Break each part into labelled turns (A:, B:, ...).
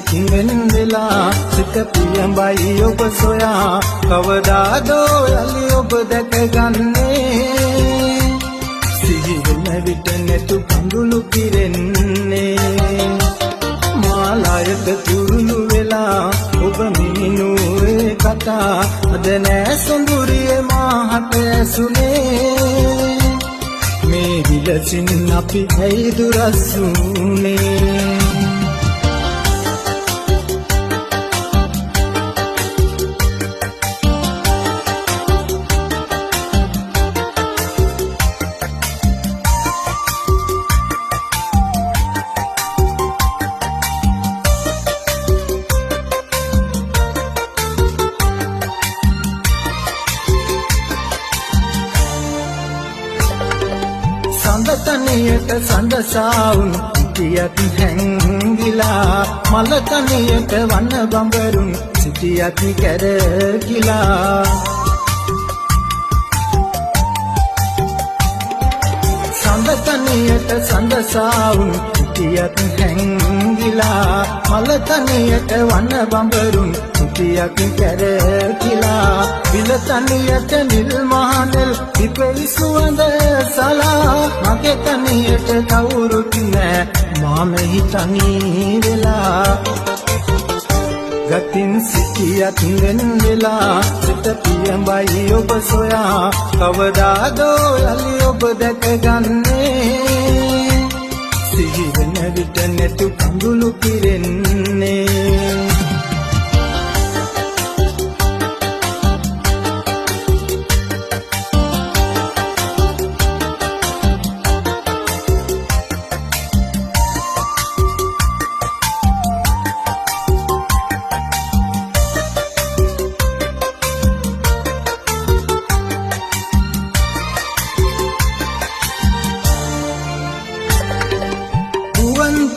A: සිහියකින් වෙලා සිත පියඹයි ඔබ සොයා කවදාදෝ යලි ඔබ දැකගන්නේ සිහි වෙන විට නැතු කඳුළු පිරෙන්නේ මාලායක තුරුළු වෙලා ඔබ මිනුවේ කතා අද නෑ සොඳුරිය මාහට ඇසුනේ මේ විලසින් අපි ඇයි දුරස්සුනේ සඳතනියට සඳසාවුන් සිටියත් හැංගිලා මලතනියට වන බඹරුන් සිටියත් කැරකිලා සඳතනියට සඳසාවුන් සිටියත් හැංගිලා මලතනියට වන බඹරුන් සිටියත් කැරකිලා විලතනියට නිල් මහනෙල් පිපෙයි සුවඳ සලා මගේ තනියට කවුරුත් නෑ මා මෙහි තනි වෙලා ගතින් සිටියත් වෙලා සිත පියඹයි ඔබ සොයා කවදාදෝ යලි ඔබ දැකගන්නේ සිහි වෙන විට නැතු කඳුළු පිරෙන්නේ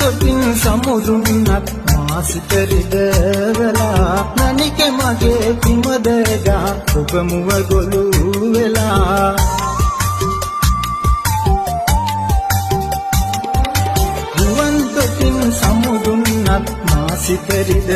A: තොටින් සමුදුන්නක් මාසිතරිද වෙලා නනික මගේ පිමදගා ඔබ මුව ගොළු වෙලා ගුවන් තොටින් සමුදුන්නක් මාසිතරිද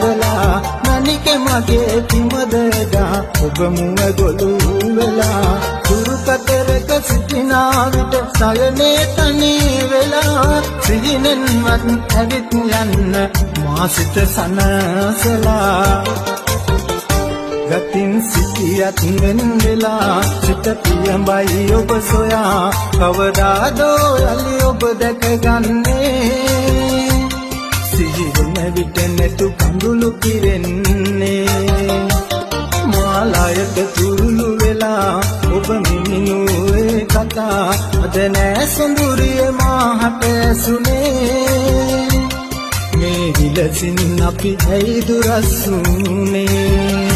A: වෙලා නනික මගේ පිමදගා ඔබ මුව ගොළු වෙලා දුරු කතරක සිටිනා විට සයනේ තනි වෙලා සිහිනෙන්වත් ඇවිත් යන්න මා සිත සනසලා ගතින් සිටියත් වෙලා සිත පියඹයි ඔබ සොයා කවදාදෝ යලි ඔබ දැකගන්නේ සිහි වෙන විට නැතු කඳුළු පිරෙන්නේ මාලායක තුරුළු වෙලා ඔබ මිනුවේ කතා අද නෑ සොඳුරිය මාහට ඇසුනේ මේ විලසින් අපි ඇයි දුරස්සුනේ